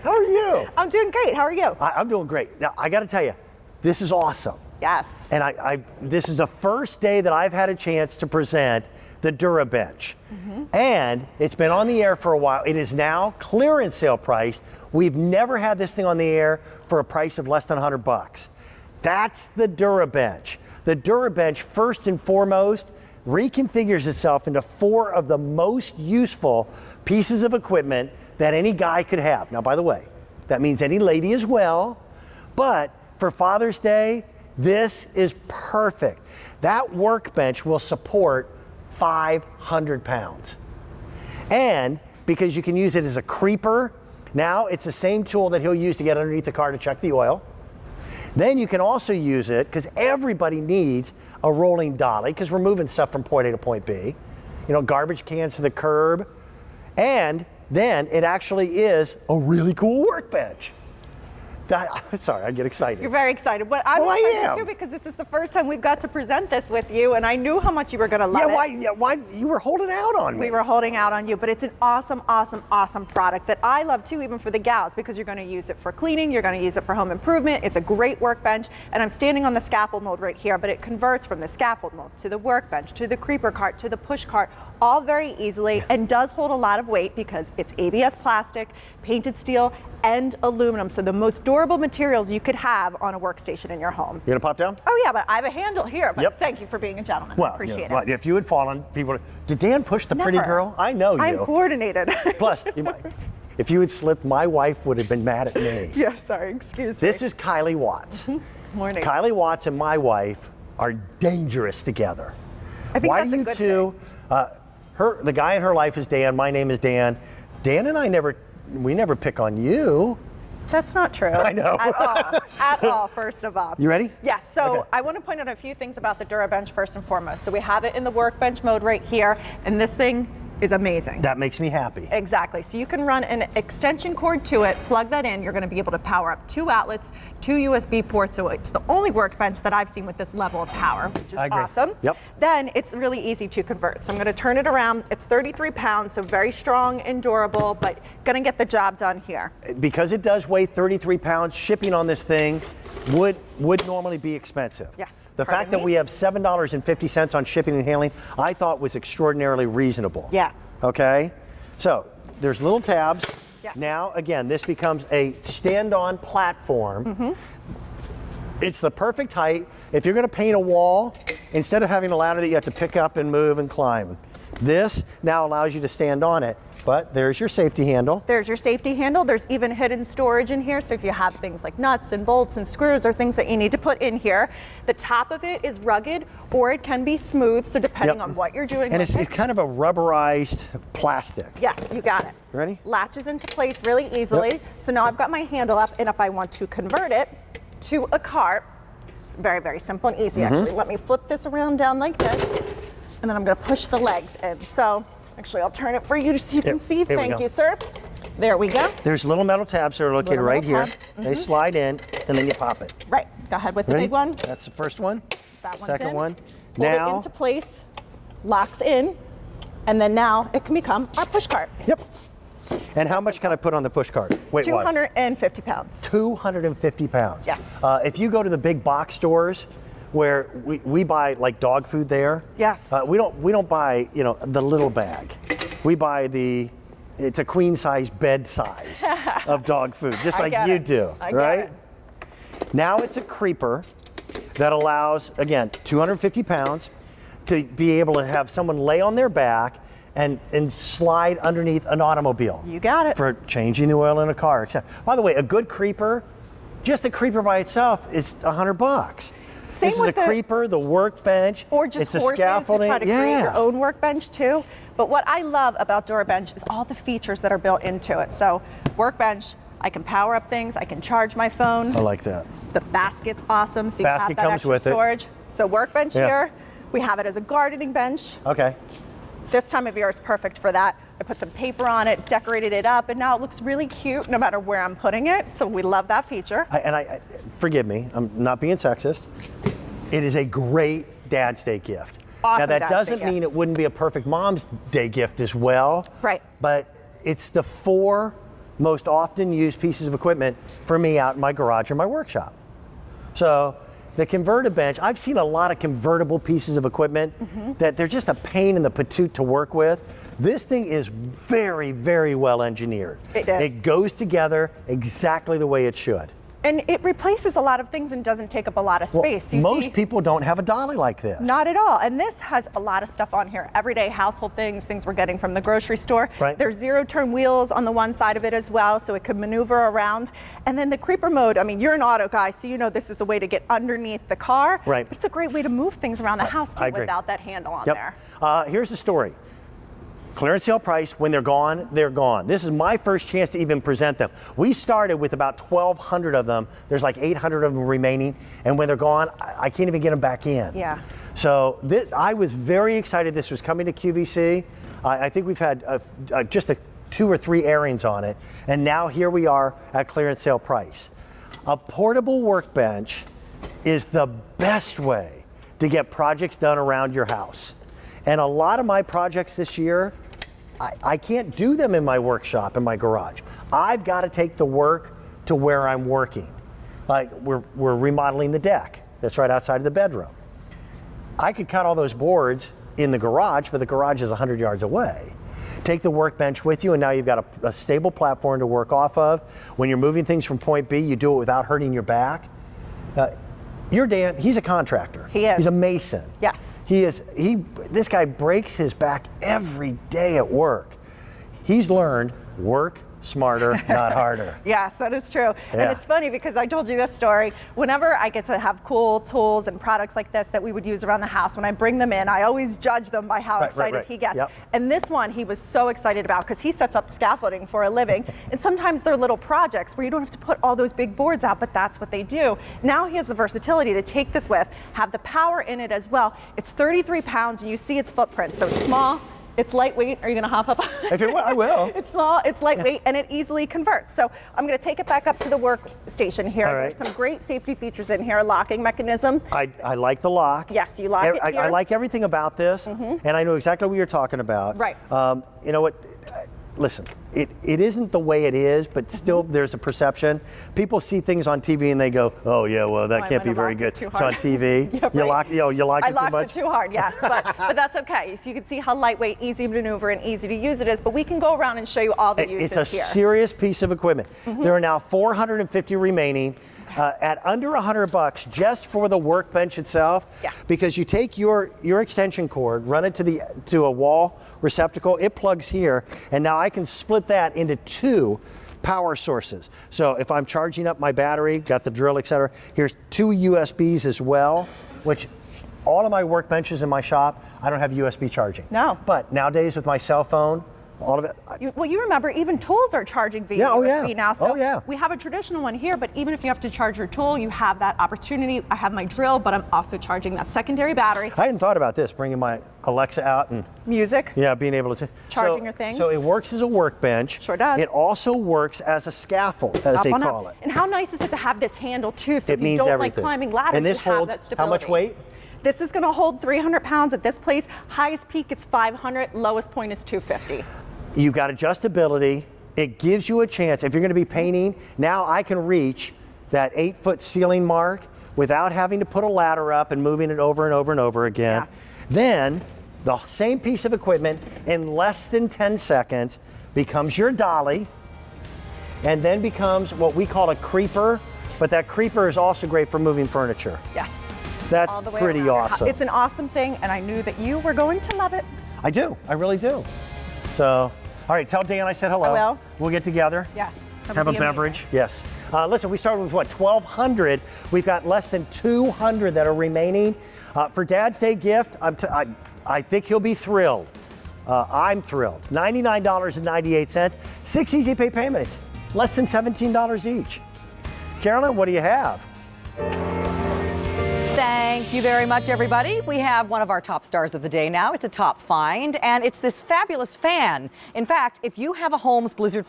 How are you? I'm doing great. How are you? I'm doing great. Now, I got to tell you, this is awesome. Yes. And this is the first day that I've had a chance to present the Durabench. And it's been on the air for a while. It is now clearance sale priced. We've never had this thing on the air for a price of less than $100. That's the Durabench. The Durabench, first and foremost, reconfigures itself into 4 of the most useful pieces of equipment that any guy could have. Now, by the way, that means any lady as well, but for Father's Day, this is perfect. That workbench will support 500 pounds. And because you can use it as a creeper, now it's the same tool that he'll use to get underneath the car to check the oil. Then you can also use it, because everybody needs a rolling dolly, because we're moving stuff from point A to point B. You know, garbage cans to the curb. And then it actually is a really cool workbench. Sorry, I get excited. You're very excited. But I'm excited too, because this is the first time we've got to present this with you, and I knew how much you were going to love it. Why you were holding out on me? We were holding out on you, but it's an awesome, awesome, awesome product that I love too, even for the gals, because you're going to use it for cleaning, you're going to use it for home improvement. It's a great workbench, and I'm standing on the scaffold mode right here, but it converts from the scaffold mode to the workbench, to the creeper cart, to the push cart, all very easily, and does hold a lot of weight because it's ABS plastic, painted steel, and aluminum. So the most durable materials you could have on a workstation in your home. You gonna pop down? Oh yeah, but I have a handle here. But thank you for being a gentleman. Well, I appreciate it. Well, if you had fallen, people would, did Dan push the pretty girl? I know you. I'm coordinated. Plus, if you had slipped, my wife would have been mad at me. Yeah, sorry, excuse me. This is Kylie Watts. Morning. Kylie Watts and my wife are dangerous together. I think Why that's do you a good two? The guy in her life is Dan. My name is Dan. Dan and I never pick on you. That's not true. I know. At all, first of all. You ready? Yes, so okay. I want to point out a few things about the Durabench first and foremost. So we have it in the workbench mode right here, and this thing is amazing. That makes me happy. Exactly. So you can run an extension cord to it, plug that in. You're going to be able to power up 2 outlets, 2 USB ports. So it's the only workbench that I've seen with this level of power, which is awesome. Yep. Then it's really easy to convert. So I'm going to turn it around. It's 33 pounds, so very strong and durable, but going to get the job done here. Because it does weigh 33 pounds, shipping on this thing would normally be expensive. Yes. The fact that we have $7.50 on shipping and handling, I thought was extraordinarily reasonable. Yeah. Okay? So there's little tabs. Yes. Now, again, this becomes a stand-on platform. It's the perfect height. If you're going to paint a wall, instead of having a ladder that you have to pick up and move and climb, this now allows you to stand on it. But there's your safety handle. There's your safety handle. There's even hidden storage in here. So if you have things like nuts and bolts and screws or things that you need to put in here, the top of it is rugged or it can be smooth. So depending on what you're doing and with it's kind of a rubberized plastic. Yes, you got it. Ready? Latches into place really easily. So now I've got my handle up, and if I want to convert it to a cart, very, very simple and easy actually. Let me flip this around down like this, and then I'm going to push the legs in. So actually, I'll turn it for you so you can see. Thank you, sir. There we go. There's little metal tabs that are located right here. They slide in, and then you pop it. Right. Go ahead with the big one. That's the first one. That one's Second in. one. Hold it into place, locks in, and then now it can become our push cart. Yep. And how much can I put on the push cart? Wait, 250 pounds. 250 pounds. Yes. If you go to the big box stores, where we buy like dog food there. Yes. We don't buy, you know, the little bag. We buy it's a queen size bed size of dog food, just like you do, right? Now it's a creeper that allows, again, 250 pounds to be able to have someone lay on their back and slide underneath an automobile. You got it. For changing the oil in a car. By the way, a good creeper, just the creeper by itself is $100. This is a creeper, the workbench, or just it's a horses scaffolding. To try to create your own workbench too. But what I love about Durabench is all the features that are built into it. So workbench, I can power up things, I can charge my phone. I like that. The basket's awesome, so you Basket have that comes extra with storage. So workbench here, we have it as a gardening bench. Okay. This time of year is perfect for that. I put some paper on it, decorated it up, and now it looks really cute no matter where I'm putting it. So we love that feature. Forgive me, I'm not being sexist. It is a great Dad's Day gift. Awesome. Now that doesn't mean it wouldn't be a perfect Mom's Day gift as well. Right. But it's the 4 most often used pieces of equipment for me out in my garage or my workshop. So the converted bench, I've seen a lot of convertible pieces of equipment that they're just a pain in the patoot to work with. This thing is very, very well engineered. It is. It goes together exactly the way it should. And it replaces a lot of things and doesn't take up a lot of space. Well, most people don't have a dolly like this. Not at all. And this has a lot of stuff on here. Everyday household things we're getting from the grocery store. Right. There's zero-turn wheels on the one side of it as well, so it could maneuver around. And then the creeper mode, I mean, you're an auto guy, so you know this is a way to get underneath the car. Right. But it's a great way to move things around the house too without that handle on there. Here's the story. Clearance sale price, when they're gone, they're gone. This is my first chance to even present them. We started with about 1,200 of them. There's like 800 of them remaining. And when they're gone, I can't even get them back in. Yeah. So I was very excited this was coming to QVC. I think we've had just 2 or 3 airings on it. And now here we are at clearance sale price. A portable workbench is the best way to get projects done around your house. And a lot of my projects this year, I can't do them in my workshop, in my garage. I've got to take the work to where I'm working. Like we're remodeling the deck that's right outside of the bedroom. I could cut all those boards in the garage, but the garage is 100 yards away. Take the workbench with you, and now you've got a stable platform to work off of. When you're moving things from point B, you do it without hurting your back. Your Dan, he's a contractor. He is. He's a mason. Yes. This guy breaks his back every day at work. He's learned work smarter, not harder. Yes, that is true. Yeah. And it's funny because I told you this story. Whenever I get to have cool tools and products like this that we would use around the house, when I bring them in, I always judge them by how excited he gets. Yep. And this one he was so excited about because he sets up scaffolding for a living. And sometimes they're little projects where you don't have to put all those big boards out, but that's what they do. Now he has the versatility to take this with, have the power in it as well. It's 33 pounds and you see its footprint. So it's small. It's lightweight. Are you going to hop up? If it, I will. It's small, it's lightweight, and it easily converts. So I'm going to take it back up to the workstation here. All right. There's some great safety features in here, locking mechanism. I like the lock. Yes, you lock it here. I like everything about this, and I know exactly what you're talking about. Right. You know what? Listen, it isn't the way it is, but still there's a perception. People see things on TV and they go, "Oh yeah, well that can't be very good." It's on TV. Yeah, You right. you locked it too much. I locked it too hard, yes, but that's okay. So you can see how lightweight, easy to maneuver, and easy to use it is. But we can go around and show you all the uses It's a here. serious piece of equipment. There are now 450 remaining. At under $100 just for the workbench itself, because you take your extension cord, run it to a wall receptacle, it plugs here, and now I can split that into 2 power sources. So if I'm charging up my battery, got the drill, etc., here's 2 USBs as well, which all of my workbenches in my shop, I don't have USB charging. No. But nowadays with my cell phone, all of it. You remember, even tools are charging via USB now. So we have a traditional one here, but even if you have to charge your tool, you have that opportunity. I have my drill, but I'm also charging that secondary battery. I hadn't thought about this, bringing my Alexa out and music. Yeah, being able to charging your things. So it works as a workbench. Sure does. It also works as a scaffold, as they call it. And how nice is it to have this handle too? So it if you means don't everything. like climbing ladders, and this you have holds that stability. how much weight? This is going to hold 300 pounds at this place. Highest peak it's 500. Lowest point is 250. You've got adjustability. It gives you a chance. If you're going to be painting, now I can reach that 8-foot ceiling mark without having to put a ladder up and moving it over and over and over again. Yeah. Then the same piece of equipment in less than 10 seconds becomes your dolly, and then becomes what we call a creeper. But that creeper is also great for moving furniture. Yes. That's all the way pretty around. awesome. It's an awesome thing, and I knew that you were going to love it. I do. I really do. So, all right, tell Dan I said hello. I will. We'll get together. Yes. Have a beverage. Yes. Listen, we started with what, 1,200. We've got less than 200 that are remaining. For Dad's Day gift, I think he'll be thrilled. I'm thrilled. $99.98, 6 easy pay payments, less than $17 each. Carolyn, what do you have? Thank you very much, everybody. We have one of our top stars of the day now. It's a top find, and it's this fabulous fan. In fact, if you have a Holmes Blizzard fan,